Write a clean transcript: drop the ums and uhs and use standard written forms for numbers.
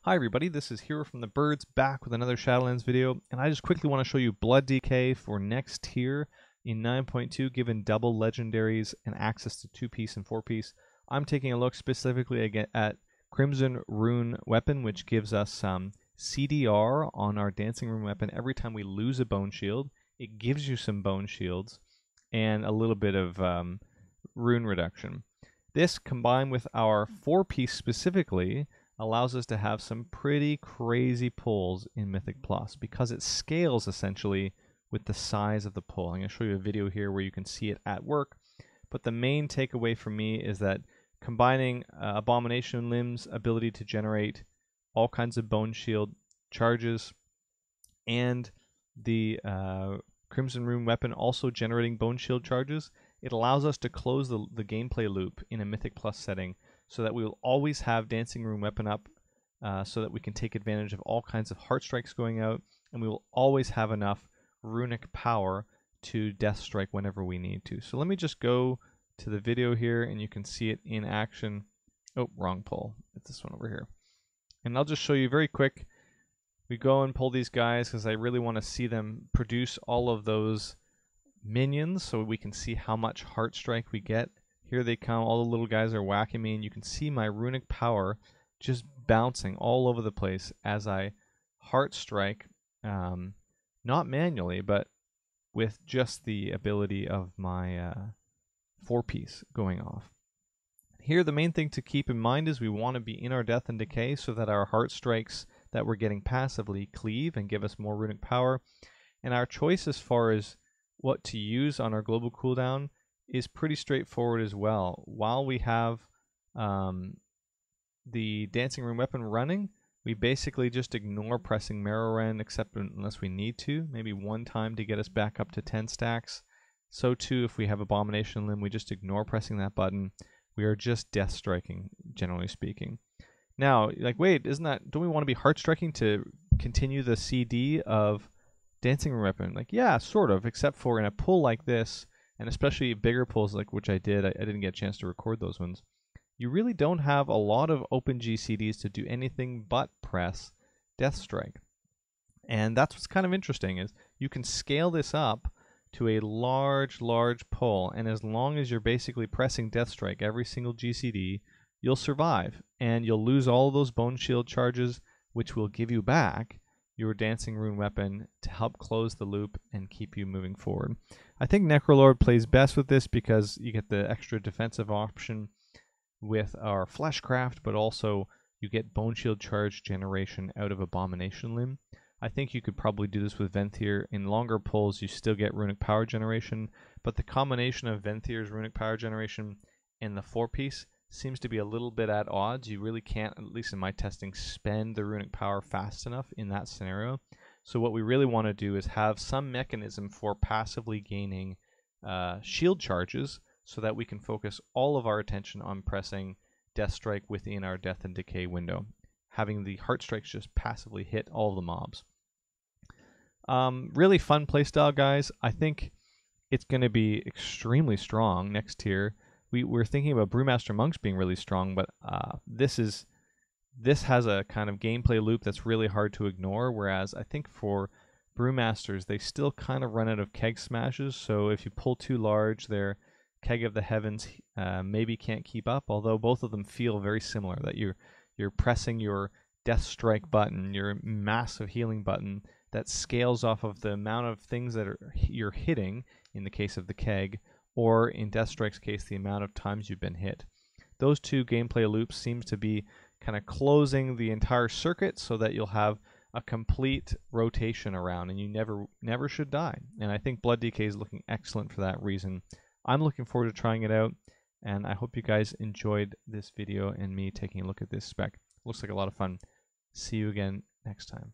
Hi everybody, this is Hero from the Birds back with another Shadowlands video, and I just quickly want to show you Blood DK for next tier in 9.2, given double legendaries and access to 2-piece and 4-piece. I'm taking a look specifically again at Crimson Rune weapon, which gives us some CDR on our Dancing Rune weapon every time we lose a Boneshield. It gives you some Boneshields and a little bit of rune reduction. This, combined with our 4-piece specifically, allows us to have some pretty crazy pulls in Mythic Plus because it scales essentially with the size of the pull. I'm going to show you a video here where you can see it at work, but the main takeaway for me is that combining Abomination Limb's ability to generate all kinds of Boneshield charges and the Crimson Rune weapon also generating Boneshield charges, it allows us to close the gameplay loop in a Mythic Plus setting so that we will always have Dancing Rune weapon up so that we can take advantage of all kinds of Heartstrikes going out, and we will always have enough Runic Power to Deathstrike whenever we need to. So let me just go to the video here and you can see it in action. Oh, wrong pull. It's this one over here. And I'll just show you very quick. We go and pull these guys because I really want to see them produce all of those minions so we can see how much Heartstrike we get. Here they come, all the little guys are whacking me, and you can see my Runic Power just bouncing all over the place as I Heartstrike, not manually, but with just the ability of my 4-piece going off. Here the main thing to keep in mind is we want to be in our Death and Decay so that our Heartstrikes that we're getting passively cleave and give us more Runic Power. And our choice as far as what to use on our global cooldown is pretty straightforward as well. While we have the Dancing Rune weapon running, we basically just ignore pressing Marrowrend except unless we need to, maybe one time to get us back up to 10 stacks. So too, if we have Abomination Limb, we just ignore pressing that button. We are just death striking, generally speaking. Now, like, wait, don't we want to be Heartstriking to continue the CD of Dancing Rune weapon? Like, yeah, sort of, except for in a pull like this, and especially bigger pulls like which I did. I didn't get a chance to record those ones. You really don't have a lot of open GCDs to do anything but press Deathstrike. And that's what's kind of interesting is you can scale this up to a large pull, and as long as you're basically pressing Deathstrike every single GCD, you'll survive, and you'll lose all of those Boneshield charges, which will give you back your Dancing Rune weapon to help close the loop and keep you moving forward. I think Necrolord plays best with this because you get the extra defensive option with our Fleshcraft, but also you get Boneshield charge generation out of Abomination Limb. I think you could probably do this with Venthyr. In longer pulls, you still get Runic Power generation, but the combination of Venthyr's Runic Power generation and the 4-piece seems to be a little bit at odds. You really can't, at least in my testing, spend the Runic Power fast enough in that scenario. So what we really want to do is have some mechanism for passively gaining shield charges so that we can focus all of our attention on pressing Deathstrike within our Death and Decay window, having the Heartstrikes just passively hit all the mobs. Really fun playstyle, guys. I think it's going to be extremely strong next tier. We're thinking about Brewmaster Monks being really strong, but this has a kind of gameplay loop that's really hard to ignore, whereas I think for Brewmasters, they still kind of run out of keg smashes, so if you pull too large, their Keg of the Heavens maybe can't keep up, although both of them feel very similar, that you're pressing your Deathstrike button, your massive healing button, that scales off of the amount of things that you're hitting, in the case of the keg, or in Deathstrike's case, the amount of times you've been hit. Those two gameplay loops seems to be kind of closing the entire circuit so that you'll have a complete rotation around and you never should die. And I think Blood DK is looking excellent for that reason. I'm looking forward to trying it out, and I hope you guys enjoyed this video and me taking a look at this spec. Looks like a lot of fun. See you again next time.